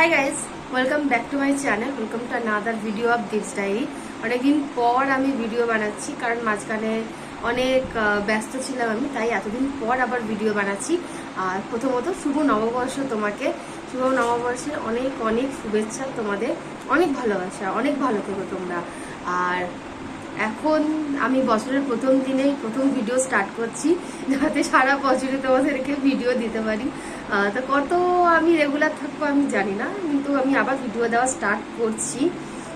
High guys, welcome back to my channel. Welcome to another video of দিপস diary. অনেকদিন পর আমি video বানাচ্ছি, কারণ মাঝখানে অনেক ব্যস্ত ছিলাম আমি, তাই এতদিন পর আবার ভিডিও বানাচ্ছি। আর প্রথমত শুভ নববর্ষ তোমাকে, শুভ নববর্ষের অনেক অনেক শুভেচ্ছা তোমাদের, অনেক ভালোবাসা, অনেক ভালো থেকো তোমরা। আর এখন আমি বছরের প্রথম দিনেই প্রথম ভিডিও স্টার্ট করছি, যাতে সারা বছরে তোমাদেরকে ভিডিও দিতে পারি। তো কত আমি রেগুলার থাকবো আমি জানি না, কিন্তু আমি আবার ভিডিও দেওয়া স্টার্ট করছি।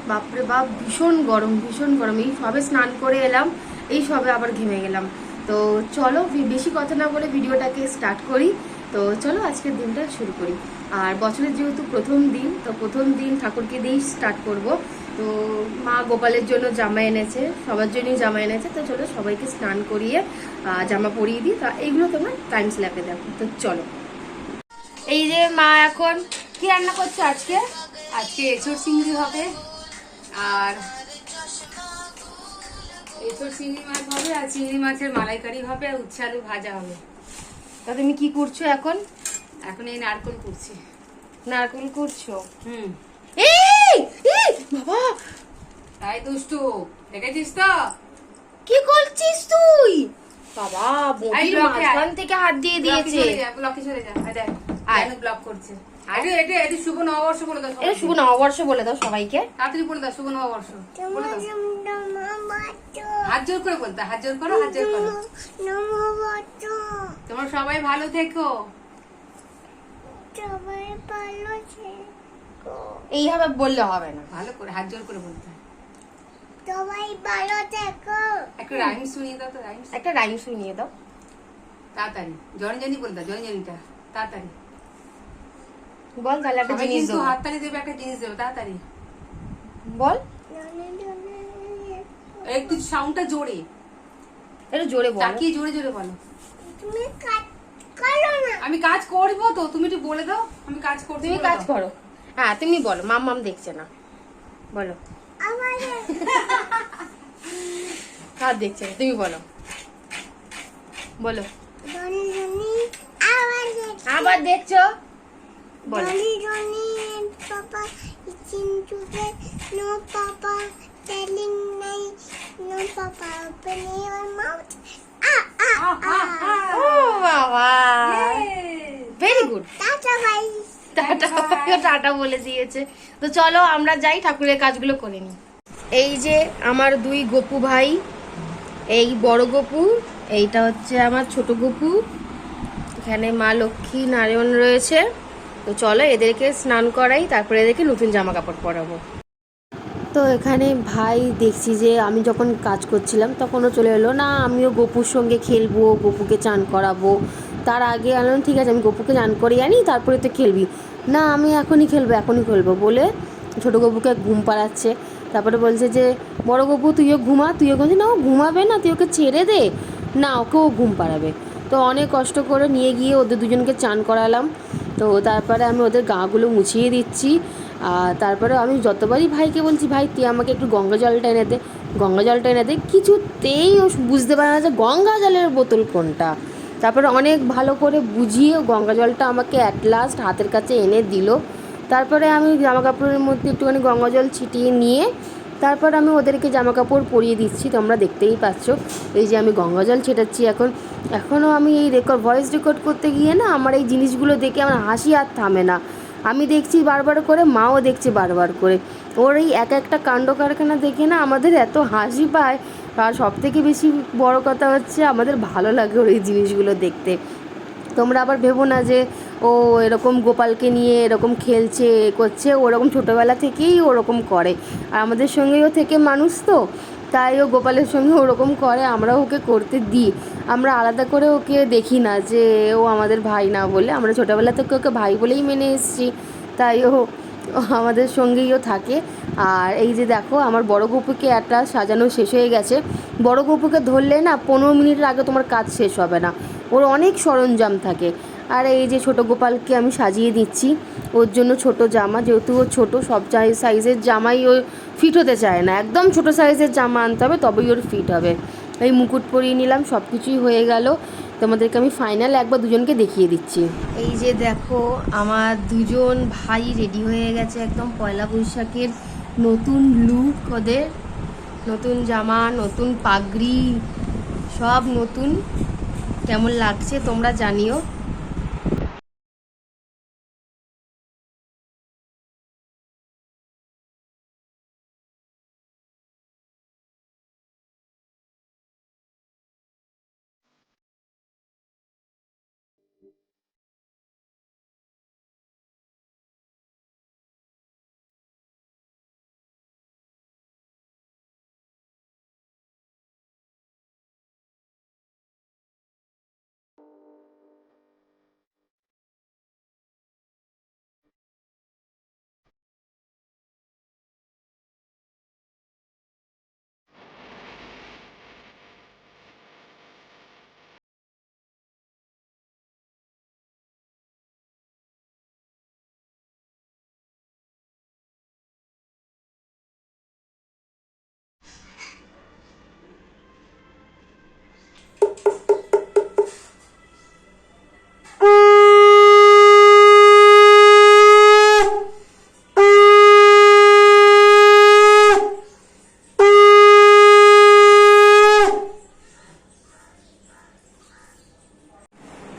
বাপরে বাপ, ভীষণ গরম, ভীষণ গরম। এই সবে স্নান করে এলাম, এই সবে আবার ঘেমে গেলাম। তো চলো বেশি কথা না বলে ভিডিওটাকে স্টার্ট করি। তো চলো আজকের দিনটা শুরু করি। আর বছরের যেহেতু প্রথম দিন, তো প্রথম দিন ঠাকুরকে দিয়েই স্টার্ট করব। তো মা গোপালের জন্য জামা এনেছে, সবার জন্যই জামা এনেছে। তো চলো সবাইকে স্নান করিয়ে জামা পরিয়ে দিই। তা এইগুলো তোমরা টাইম স্ল্যাপে দেখো। তো চলো, এই যে মা এখন কি রান্না করছে আজকে? আজকে এঁচড় চিংড়ি হবে, আর এঁচড় চিংড়ি মাছ হবে, আর চিংড়ি মাছের মালাইকারি হবে, আর উচ্ছে আলু ভাজা হবে। তা তুমি কি করছো এখন? এখন এই নারকোল করছি। নারকেল করছো? এই বাবা, তাই দুষ্টু দেখেছিস তো? কি করছিস তুই? বাবা, বটির মাঝখান থেকে হাত দিয়ে দিয়েছে। ব্লকে চলে যা, ব্লক করছে। এটা শুভ নববর্ষ বলে দাও। এটা শুভ নববর্ষ বলে দাও সবাইকে। তাড়াতাড়ি বলে দাও শুভ নববর্ষ বলে দাও। হাত জোর করে বলতে, হাত জোর করো, হাত জোর করো। তোমরা সবাই ভালো থেকো। এইভাবে বললে হবে না, ভালো করে হাত জোর করে বলতে। সবাই ভালো থেকো। একটা রাইম শুনিয়ে দাও তো, রাইম একটা রাইম শুনিয়ে দাও তাড়াতাড়ি। জনজনি বলে দাও, জনজনিটা তাড়াতাড়ি বল। তাহলে একটা জিনিস কিন্তু দেবো। হাততালি দেবে, একটা জিনিস দেবে তাড়াতাড়ি বল, একটু সাউন্ডটা জোরে, একটু জোরে বল। তাকিয়ে জোরে জোরে বলো। তুমি কাজ করো না। আমি কাজ করবো তো, তুমি একটু বলে দাও। আমি কাজ করছি, তুমি বলে কাজ দাও। করো। হ্যাঁ তুমি বলো, মাম দেখছে না, বলো। আমার কাজ দেখছে না, তুমি বলো, বলো। জনি জনি আবার আবার দেখছো, বলো। জনি জনি পাপা ইচিন চুকে নো পাপা টেলিং নাই no papa open your mouth ও বাবা, very good. Tata bye. Tata, tata বলে দিয়েছে। তো চলো আমরা যাই, ঠাকুরের কাজগুলো করে নিই। এই যে আমার দুই গপু ভাই, এই বড় গপু, এইটা হচ্ছে আমার ছোট গপু। এখানে মা লক্ষ্মী নারায়ণ রয়েছে। তো চলো এদেরকে স্নান করাই, তারপরে এদেরকে নতুন জামা কাপড় পরাবো। তো এখানে ভাই দেখছি যে আমি যখন কাজ করছিলাম তখনও চলে এলো, না আমিও গপুর সঙ্গে খেলবো, গপুকে চান করাবো। তার আগে আনলাম ঠিক আছে আমি গপুকে চান করিয়ে আনি, তারপরে তো খেলবি। না আমি এখনই খেলবো বলে ছোটো গপুকে ঘুম পাড়াচ্ছে। তারপরে বলছে যে বড় গপু তুইও ঘুমা, তুইও বলছি না ও ঘুমাবে না, তুই ওকে ছেড়ে দে, না ওকেও ঘুম পাড়াবে। তো অনেক কষ্ট করে নিয়ে গিয়ে ওদের দুজনকে চান করালাম। তো তারপরে আমি ওদের গাগুলো মুছিয়ে দিচ্ছি। আর তারপরে আমি যতবারই ভাইকে বলছি ভাই তুই আমাকে একটু গঙ্গা জলটা এনে দে, গঙ্গা জলটা এনে দে, কিছুতেই ও বুঝতে পারে না যে গঙ্গা জলের বোতল কোনটা। তারপরে অনেক ভালো করে বুঝিয়ে গঙ্গা জলটা আমাকে অ্যাট লাস্ট হাতের কাছে এনে দিল। তারপরে আমি জামা কাপড়ের মধ্যে একটুখানি গঙ্গা জল ছিটিয়ে নিয়ে তারপর আমি ওদেরকে জামা কাপড় পরিয়ে দিচ্ছি। তোমরা দেখতেই পাচ্ছ এই যে আমি গঙ্গা জল ছেটাচ্ছি। এখনও আমি এই ভয়েস রেকর্ড করতে গিয়ে না আমার এই জিনিসগুলো দেখে আমার হাসি আর থামে না। আমি দেখছি বারবার করে, মাও দেখছে বারবার করে। ওর এই এক একটা কাণ্ড কারখানা দেখে না আমাদের এত হাসি পায়। আর সবথেকে বেশি বড় কথা হচ্ছে আমাদের ভালো লাগে ওর এই জিনিসগুলো দেখতে। তোমরা আবার ভেবো না যে ও এরকম গোপালকে নিয়ে এরকম খেলছে করছে, ওরকম ছোটোবেলা থেকেই ওরকম করে। আর আমাদের সঙ্গেও থেকে মানুষ তো, তাই ও গোপালের সঙ্গে ওরকম করে, আমরা ওকে করতে দিই। আমরা আলাদা করে ওকে দেখি না যে ও আমাদের ভাই না বলে, আমরা ছোটোবেলা থেকে ওকে ভাই বলেই মেনে এসেছি, তাই ও আমাদের সঙ্গেই ও থাকে। আর এই যে দেখো আমার বড় গপুকে একটা সাজানো শেষ হয়ে গেছে। বড় গপুকে ধরলে না 15 মিনিটের আগে তোমার কাজ শেষ হবে না, ওর অনেক সরঞ্জাম থাকে। আর এই যে ছোটো গোপালকে আমি সাজিয়ে দিচ্ছি, ওর জন্য ছোট জামা, যেহেতু ও ছোটো সব সাইজের জামাই ও ফিট হতে চায় না, একদম ছোটো সাইজের জামা আনতে হবে তবেই ওর ফিট হবে। এই মুকুট পরিয়ে নিলাম, সব কিছুই হয়ে গেল। তোমাদেরকে আমি ফাইনাল একবার দুজনকে দেখিয়ে দিচ্ছি। এই যে দেখো আমার দুজন ভাই রেডি হয়ে গেছে একদম পয়লা বৈশাখের নতুন লুক, ওদের নতুন জামা, নতুন পাগড়ি, সব নতুন। কেমন লাগছে তোমরা জানিও।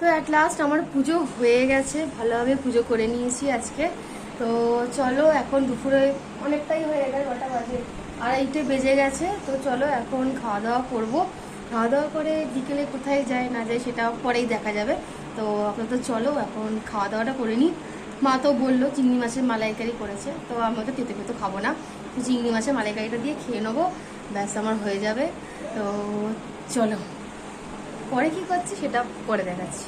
তো অ্যাট লাস্ট আমার পুজো হয়ে গেছে, ভালোভাবে পুজো করে নিয়েছি আজকে। তো চলো এখন দুপুরে অনেকটাই হয়ে গেছে, 9টা বাজে, 2:30 বেজে গেছে। তো চলো এখন খাওয়া দাওয়া করবো। খাওয়া দাওয়া করে বিকেলে কোথায় যায় না যায় সেটা পরেই দেখা যাবে। তো আপাতত চলো এখন খাওয়া দাওয়াটা করে নিই। মা তো বললো চিংড়ি মাছের মালাইকারি করেছে, তো আমি তো তেতো তেতো খাবো না, তো চিংড়ি মাছের মালাইকারিটা দিয়ে খেয়ে নেবো, ব্যাস আমার হয়ে যাবে। তো চলো পরে কি করছি সেটা পরে দেখাচ্ছি।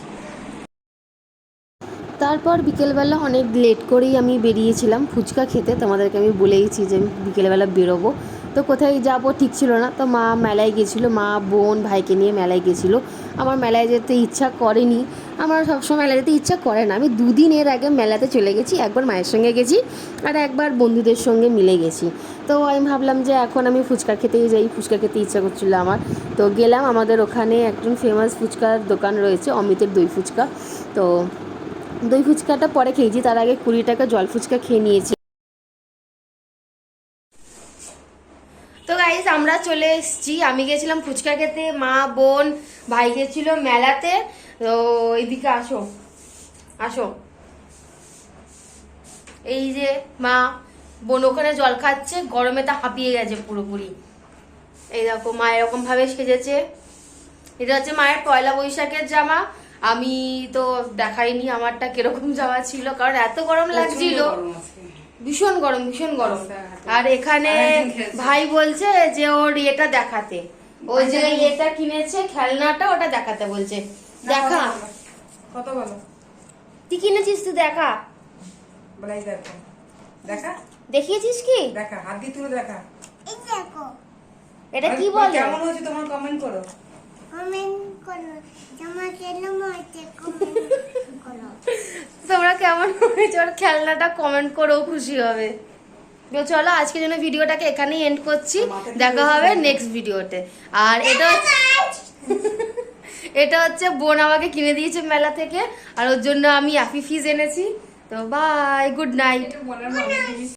তারপর বিকেলবেলা অনেক লেট করেই আমি বেরিয়েছিলাম ফুচকা খেতে। তোমাদেরকে আমি বলেইছি যে আমি বিকেলবেলা বেরোবো, তো কোথায় যাব ঠিক ছিল না। তো মা মেলায় গেছিলো, মা বোন ভাইকে নিয়ে মেলায় গেছিলো। আমার মেলায় যেতে ইচ্ছা করেনি, আমার সবসময় মেলায় যেতে ইচ্ছা করে না। আমি 2 দিন এর আগে মেলাতে চলে গেছি, একবার মায়ের সঙ্গে গেছি আর একবার বন্ধুদের সঙ্গে মিলে গেছি। তো আমি ভাবলাম যে এখন আমি ফুচকা খেতেই যাই, ফুচকা খেতে ইচ্ছা করছিলো আমার। তো গেলাম, আমাদের ওখানে একজন ফেমাস ফুচকার দোকান রয়েছে, অমিতের দই ফুচকা। তো দই ফুচকাটা পরে খেয়েছি, তার আগে 20 টাকা জল ফুচকা খেয়ে নিয়েছি। তো গাইস আমরা চলে এসেছি, আমি গেছিলাম ফুচকা খেতে, মা বোন ভাই গেছিল মেলাতে। তো এইদিকে আসো আসো, এই যে মা বোন ওখানে জল খাচ্ছে, গরমে তা হাঁপিয়ে গেছে পুরোপুরি। এই দেখো মা এরকম ভাবে সেজেছে, এটা হচ্ছে মায়ের পয়লা বৈশাখের জামা। আমি তো দেখাইনি আমারটা কিরকম জামা ছিল, কারণ এত গরম লাগছিল, ভীষণ গরম ভীষণ গরম। আর এখানে ভাই বলছে যে ওর এটা দেখাতে, ওই যে এটা কিনেছে খেলনাটা, ওটা দেখাতে বলছে। দেখা কত বলো, তুই কিনেছিস, তুই দেখা, বলাই দেখো, দেখা দেখিয়েছিস কি, দেখা হাত দিয়ে তুলে দেখা, এই দেখো এটা কি বলে, কেমন হয়েছে তোমার কমেন্ট করো, কমেন্ট করো, জামা কেমন হয়েছে কমেন্ট করো। তোমরা কেমন হয়েছে ওর খেলনাটা কমেন্ট করেও খুশি হবে। তো চলো আজকের জন্য ভিডিওটাকে এখানেই এন্ড করছি, দেখা হবে নেক্সট ভিডিওতে। আর এটা হচ্ছে বোন আমাকে কিনে দিয়েছে মেলা থেকে, আর ওর জন্য আমি অ্যাপি ফিজ এনেছি। তো বাই, গুড নাইট।